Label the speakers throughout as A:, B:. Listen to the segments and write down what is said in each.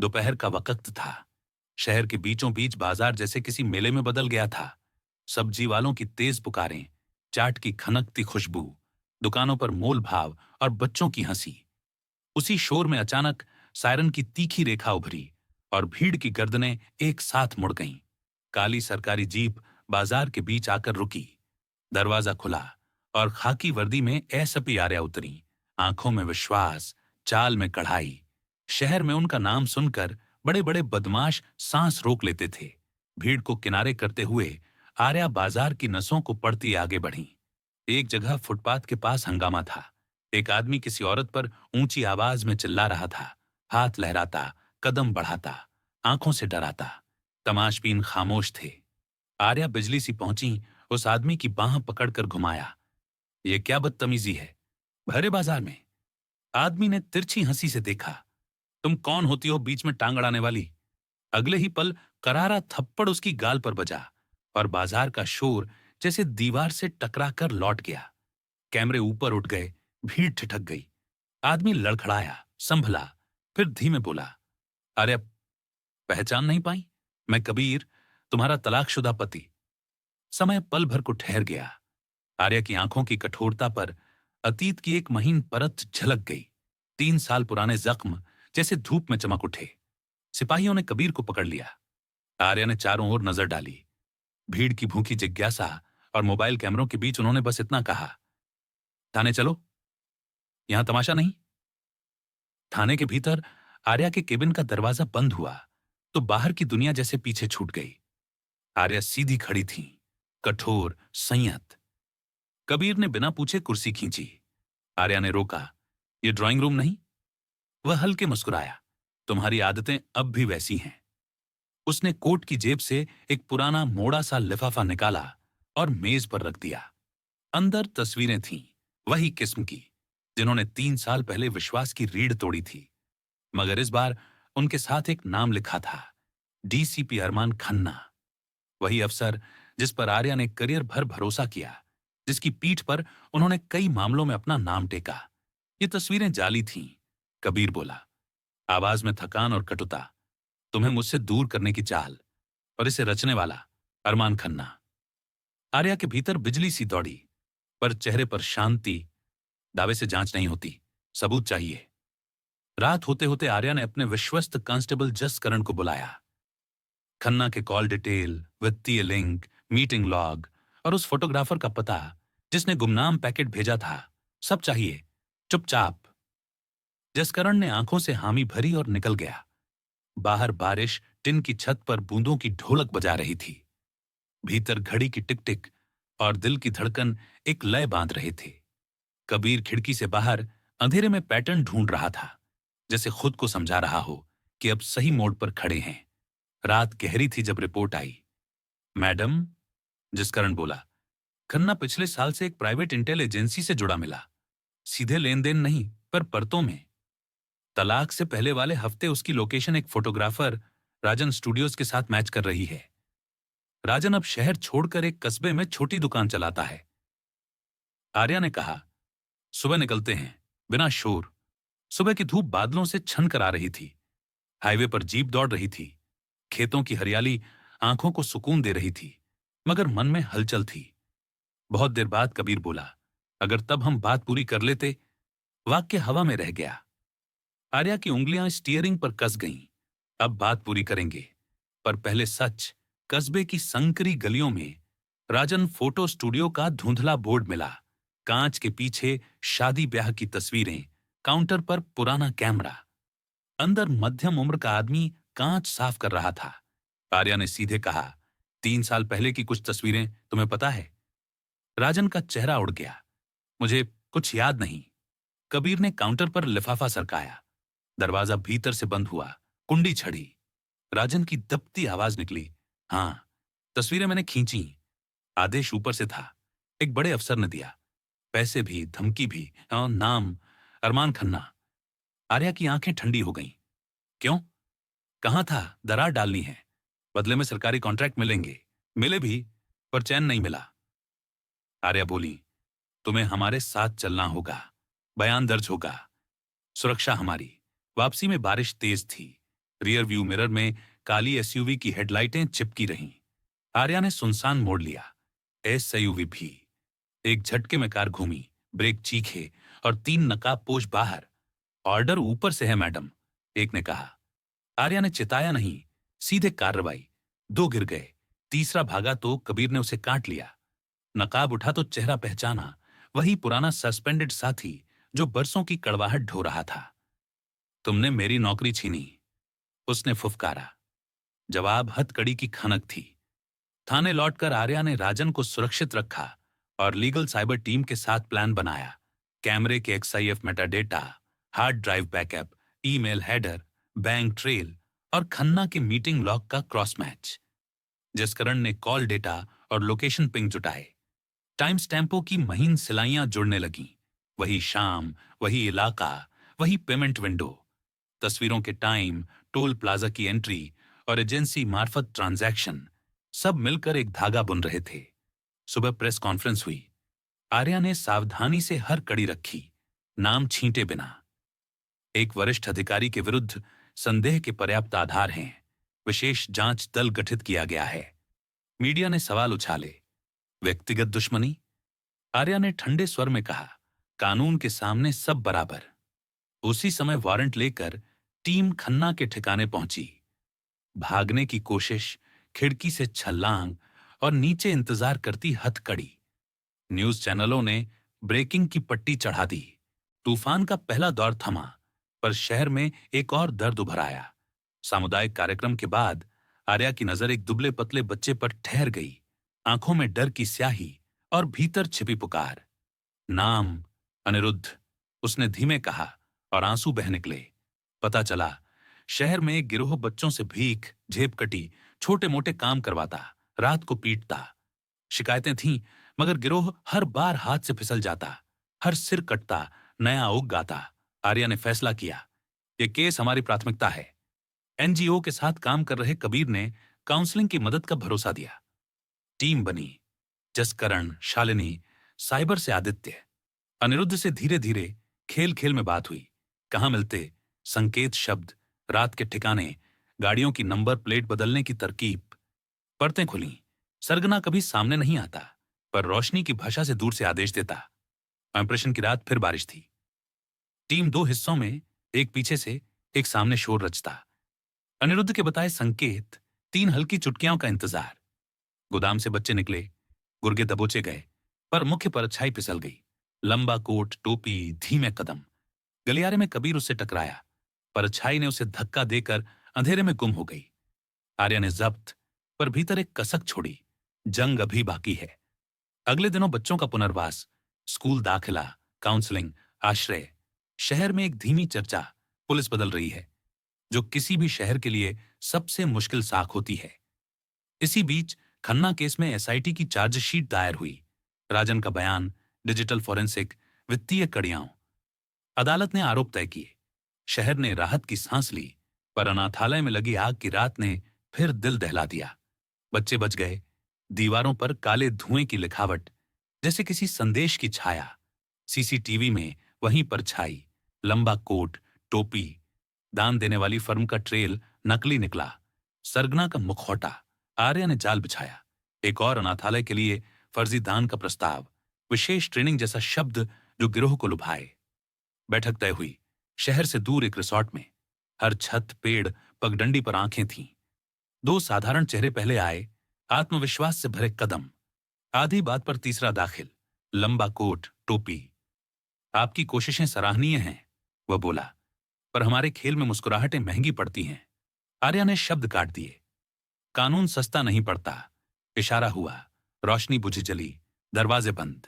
A: दोपहर का वक्त था। शहर के बीचों बीच बाजार जैसे किसी मेले में बदल गया था। सब्जी वालों की तेज पुकारें, चाट की खनकती खुशबू, दुकानों पर मोल भाव और बच्चों की हंसी। उसी शोर में अचानक सायरन की तीखी रेखा उभरी और भीड़ की गर्दनें एक साथ मुड़ गईं। काली सरकारी जीप बाजार के बीच आकर रुकी। दरवाजा खुला और खाकी वर्दी में एसपी आर्या उतरी। आंखों में विश्वास, चाल में कढ़ाई। शहर में उनका नाम सुनकर बड़े बड़े बदमाश सांस रोक लेते थे। भीड़ को किनारे करते हुए आर्या बाजार की नसों को पड़ती आगे बढ़ी। एक जगह फुटपाथ के पास हंगामा था। एक आदमी किसी औरत पर ऊंची आवाज में चिल्ला रहा था, हाथ लहराता, कदम बढ़ाता, आंखों से डराता। तमाशबीन खामोश थे। आर्या बिजली सी पहुंची, उस आदमी की बांह पकड़कर घुमाया। ये क्या बदतमीजी है, भरे बाजार में? आदमी ने तिरछी हंसी से देखा। तुम कौन होती हो बीच में टांग अड़ाने वाली? अगले ही पल करारा थप्पड़ उसकी गाल पर बजा और बाजार का शोर जैसे दीवार से टकराकर लौट गया। कैमरे ऊपर उठ गए, भीड़ ठिठक गई। आदमी लड़खड़ाया, संभला, फिर धीमे बोला, अरे पहचान नहीं पाई? मैं कबीर, तुम्हारा तलाकशुदा पति। समय पल भर को ठहर गया। आर्या की आंखों की कठोरता पर अतीत की एक महीन परत झलक गई। 3 साल पुराने जख्म जैसे धूप में चमक उठे। सिपाहियों ने कबीर को पकड़ लिया। आर्या ने चारों ओर नजर डाली। भीड़ की भूखी जिज्ञासा और मोबाइल कैमरों के बीच उन्होंने बस इतना कहा, थाने चलो, यहां तमाशा नहीं। थाने के भीतर आर्या के केबिन का दरवाजा बंद हुआ तो बाहर की दुनिया जैसे पीछे छूट गई। आर्या सीधी खड़ी थी, कठोर, संयत। कबीर ने बिना पूछे कुर्सी खींची। आर्या ने रोका, ये ड्राइंग रूम नहीं। वह हल्के मुस्कुराया, तुम्हारी आदतें अब भी वैसी हैं। उसने कोट की जेब से एक पुराना मोड़ा सा लिफाफा निकाला और मेज पर रख दिया। अंदर तस्वीरें थीं, वही किस्म की जिन्होंने 3 साल पहले विश्वास की रीढ़ तोड़ी थी। मगर इस बार उनके साथ एक नाम लिखा था, डीसीपी अरमान खन्ना। वही अफसर जिस पर आर्या ने करियर भर भरोसा किया, जिसकी पीठ पर उन्होंने कई मामलों में अपना नाम टेका। ये तस्वीरें जाली थीं, कबीर बोला, आवाज में थकान और कटुता। तुम्हें मुझसे दूर करने की चाल, और इसे रचने वाला अरमान खन्ना। आर्या के भीतर बिजली सी दौड़ी, पर चेहरे पर शांति। दावे से जांच नहीं होती, सबूत चाहिए। रात होते होते आर्या ने अपने विश्वस्त कांस्टेबल जसकरण को बुलाया। खन्ना के कॉल डिटेल, वित्तीय लिंक, मीटिंग लॉग और उस फोटोग्राफर का पता जिसने गुमनाम पैकेट भेजा था, सब चाहिए, चुपचाप। जसकरण ने आंखों से हामी भरी और निकल गया। बाहर बारिश टिन की छत पर बूंदों की ढोलक बजा रही थी। भीतर घड़ी की टिक टिक और दिल की धड़कन एक लय बांध रहे थे। कबीर खिड़की से बाहर अंधेरे में पैटर्न ढूंढ रहा था, जैसे खुद को समझा रहा हो कि अब सही मोड़ पर खड़े हैं। रात गहरी थी जब रिपोर्ट आई। मैडम, जसकरण बोला, खन्ना पिछले साल से एक प्राइवेट इंटेल एजेंसी से जुड़ा मिला। सीधे लेन देन नहीं, पर परतों में। तलाक से पहले वाले हफ्ते उसकी लोकेशन एक फोटोग्राफर राजन स्टूडियोज के साथ मैच कर रही है। राजन अब शहर छोड़कर एक कस्बे में छोटी दुकान चलाता है। आर्या ने कहा, सुबह निकलते हैं, बिना शोर। सुबह की धूप बादलों से छन कर आ रही थी। हाईवे पर जीप दौड़ रही थी। खेतों की हरियाली आंखों को सुकून दे रही थी, मगर मन में हलचल थी। बहुत देर बाद कबीर बोला, अगर तब हम बात पूरी कर लेते। वाक्य हवा में रह गया। आर्या की उंगलियां स्टीयरिंग पर कस गईं। अब बात पूरी करेंगे, पर पहले सच। कस्बे की संकरी गलियों में राजन फोटो स्टूडियो का धुंधला बोर्ड मिला। कांच के पीछे शादी ब्याह की तस्वीरें, काउंटर पर पुराना कैमरा। अंदर मध्यम उम्र का आदमी कांच साफ कर रहा था। आर्या ने सीधे कहा, 3 साल पहले की कुछ तस्वीरें तुम्हें पता है? राजन का चेहरा उड़ गया। मुझे कुछ याद नहीं। कबीर ने काउंटर पर लिफाफा सरकाया। दरवाजा भीतर से बंद हुआ। कुंडी छड़ी। राजन की दबती आवाज निकली, हां, तस्वीरें मैंने खींची। आदेश ऊपर से था, एक बड़े अफसर ने दिया। पैसे भी, धमकी भी, और नाम अरमान खन्ना। आर्या की आंखें ठंडी हो गईं। क्यों? कहां था दरार डालनी है, बदले में सरकारी कॉन्ट्रैक्ट मिलेंगे। मिले भी, पर चैन नहीं मिला। आर्या बोली, तुम्हें हमारे साथ चलना होगा। बयान दर्ज होगा, सुरक्षा हमारी। वापसी में बारिश तेज थी। रियर व्यू मिरर में काली एसयूवी की हेडलाइटें चिपकी रहीं। आर्या ने सुनसान मोड़ लिया। एसयूवी भी। एक झटके में कार घूमी, ब्रेक चीखे और 3 नकाबपोश बाहर। ऑर्डर ऊपर से है मैडम, एक ने कहा। आर्या ने चिताया नहीं, सीधे कार्रवाई। 2 गिर गए, तीसरा भागा तो कबीर ने उसे काट लिया। नकाब उठा तो चेहरा पहचाना, वही पुराना सस्पेंडेड साथी जो बरसों की कड़वाहट ढो रहा था। तुमने मेरी नौकरी छीनी, उसने फुफकारा। जवाब हथकड़ी की खनक थी। थाने लौटकर आर्या ने राजन को सुरक्षित रखा और लीगल साइबर टीम के साथ प्लान बनाया। कैमरे के EXIF metadata, hard drive backup, email header, bank trail और खन्ना के मीटिंग लॉग का क्रॉस मैच। जसकरण ने कॉल डेटा और लोकेशन पिंग जुटाए। टाइम स्टैंपों की महीन सिलाइयां जुड़ने लगीं। वही शाम, वही इलाका, वही पेमेंट विंडो। तस्वीरों के टाइम, टोल प्लाजा की एंट्री और एजेंसी मार्फत ट्रांजैक्शन सब मिलकर एक धागा बुन रहे थे। सुबह प्रेस कॉन्फ्रेंस हुई। आर्या ने सावधानी से हर कड़ी रखी, नाम छींटे बिना। एक वरिष्ठ अधिकारी के विरुद्ध संदेह के पर्याप्त आधार हैं। विशेष जांच दल गठित किया गया है। मीडिया ने सवाल उछाले। व्यक्तिगत दुश्मनी? आर्या ने ठंडे स्वर में कहा, कानून के सामने सब बराबर। उसी समय वारंट लेकर टीम खन्ना के ठिकाने पहुंची। भागने की कोशिश, खिड़की से छलांग और नीचे इंतजार करती हथकड़ी। न्यूज चैनलों ने ब्रेकिंग की पट्टी चढ़ा दी। तूफान का पहला दौर थमा, पर शहर में एक और दर्द उभर आया। सामुदायिक कार्यक्रम के बाद आर्या की नजर एक दुबले पतले बच्चे पर ठहर गई। आंखों में डर की स्याही और भीतर छिपी पुकार। नाम अनिरुद्ध, उसने धीमे कहा और आंसू बह निकले। पता चला, शहर में एक गिरोह बच्चों से भीख, झेपकटी, छोटे मोटे काम करवाता, रात को पीटता। शिकायतें थीं, मगर गिरोह हर बार हाथ से फिसल जाता, हर सिर कटता, नया उग आता। आर्या ने फैसला किया, यह केस हमारी प्राथमिकता है। एनजीओ के साथ काम कर रहे कबीर ने काउंसलिंग की मदद का भरोसा दिया। टीम बनी। जसकरण, शालिनी, साइबर से आदित्य। अनिरुद्ध से धीरे धीरे खेल खेल में बात हुई। कहाँ मिलते, संकेत शब्द, रात के ठिकाने, गाड़ियों की नंबर प्लेट बदलने की तरकीब। परतें खुली। सरगना कभी सामने नहीं आता, पर रोशनी की भाषा से दूर से आदेश देता। इंप्रेशन की रात फिर बारिश थी। टीम 2 हिस्सों में, एक पीछे से, एक सामने शोर रचता। अनिरुद्ध के बताए संकेत, 3 हल्की चुटकियों का इंतजार। गोदाम से बच्चे निकले, गुर्गे दबोचे गए, पर मुख्य परछाई फिसल गई। लंबा कोट, टोपी, धीमे कदम। गलियारे में कबीर उससे टकराया। परछाई ने उसे धक्का देकर अंधेरे में गुम हो गई। आर्या ने जब्त, पर भीतर एक कसक छोड़ी। जंग अभी बाकी है। अगले दिनों बच्चों का पुनर्वास, स्कूल दाखिला, काउंसलिंग, आश्रय। शहर में एक धीमी चर्चा, पुलिस बदल रही है, जो किसी भी शहर के लिए सबसे मुश्किल साख होती है। इसी बीच खन्ना केस में एसआईटी की चार्जशीट दायर हुई। राजन का बयान, डिजिटल फॉरेंसिक, वित्तीय कड़ियां। अदालत ने आरोप तय किए। शहर ने राहत की सांस ली, पर अनाथालय में लगी आग की रात ने फिर दिल दहला दिया। बच्चे बच गए। दीवारों पर काले धुएं की लिखावट, जैसे किसी संदेश की छाया। सीसीटीवी में वहीं परछाई, लंबा कोट, टोपी। दान देने वाली फर्म का ट्रेल नकली निकला। सरगना का मुखौटा। आर्या ने जाल बिछाया। एक और अनाथालय के लिए फर्जी दान का प्रस्ताव, विशेष ट्रेनिंग जैसा शब्द जो गिरोह को लुभाए। बैठक तय हुई। शहर से दूर एक रिसॉर्ट में। हर छत, पेड़, पगडंडी पर आंखें थीं। 2 साधारण चेहरे पहले आए, आत्मविश्वास से भरे कदम। आधी बात पर तीसरा दाखिल, लंबा कोट, टोपी। आपकी कोशिशें सराहनीय हैं, वह बोला, पर हमारे खेल में मुस्कुराहटें महंगी पड़ती हैं। आर्या ने शब्द काट दिए। कानून सस्ता नहीं पड़ता। इशारा हुआ, रोशनी बुझी जली, दरवाजे बंद।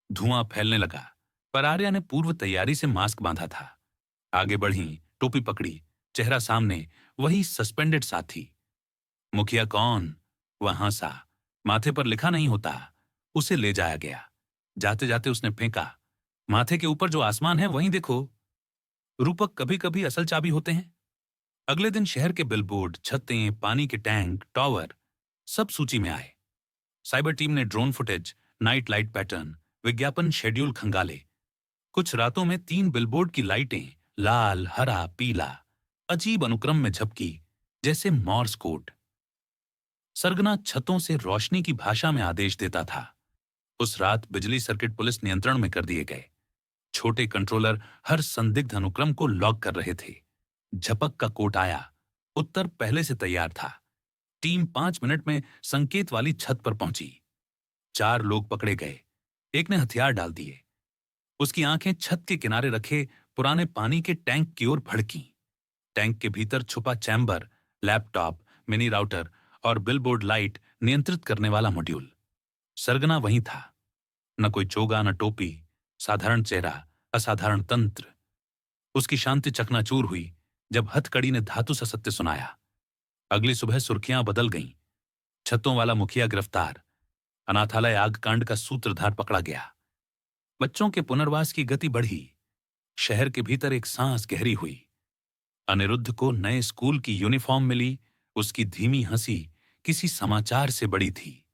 A: धुआं फैलने लगा, पर आर्या ने पूर्व तैयारी से मास्क बांधा था। आगे बढ़ी, टोपी पकड़ी, चेहरा सामने, वही सस्पेंडेड साथी। मुखिया कौन? वह हंसा। माथे पर लिखा नहीं होता। उसे ले जाया गया। जाते जाते उसने फेंका, माथे के ऊपर जो आसमान है वहीं देखो। रूपक कभी कभी असल चाबी होते हैं। अगले दिन शहर के बिलबोर्ड, छतें, पानी के टैंक, टावर सब सूची में आए। साइबर टीम ने drone footage, night light pattern, विज्ञापन शेड्यूल खंगाले। कुछ रातों में 3 बिलबोर्ड की लाइटें लाल, हरा, पीला, अजीब अनुक्रम में झपकी। जैसे मॉर्स कोड। सरगना छतों से रोशनी की भाषा में आदेश देता था। उस रात बिजली सर्किट पुलिस नियंत्रण में कर दिए गए। छोटे कंट्रोलर हर संदिग्ध अनुक्रम को लॉक कर रहे थे। झपक का कोट आया। उत्तर पहले से तैयार था। टीम 5 मिनट में संकेत वाली छत पर पहुंची। 4 लोग पकड़े गए। एक ने हथियार डाल दिए। उसकी आंखें छत के किनारे रखे पुराने पानी के टैंक की ओर भड़कीं। टैंक के भीतर छुपा चैम्बर, लैपटॉप, मिनी राउटर और बिलबोर्ड लाइट नियंत्रित करने वाला मॉड्यूल। सरगना वहीं था। न कोई चोगा, न टोपी, साधारण चेहरा, असाधारण तंत्र। उसकी शांति चकनाचूर हुई जब हथकड़ी ने धातु सा सत्य सुनाया। अगली सुबह सुर्खियां बदल गईं। छतों वाला मुखिया गिरफ्तार। अनाथालय आगकांड का सूत्रधार पकड़ा गया। बच्चों के पुनर्वास की गति बढ़ी। शहर के भीतर एक सांस गहरी हुई। अनिरुद्ध को नए स्कूल की यूनिफॉर्म मिली। उसकी धीमी हंसी किसी समाचार से बड़ी थी।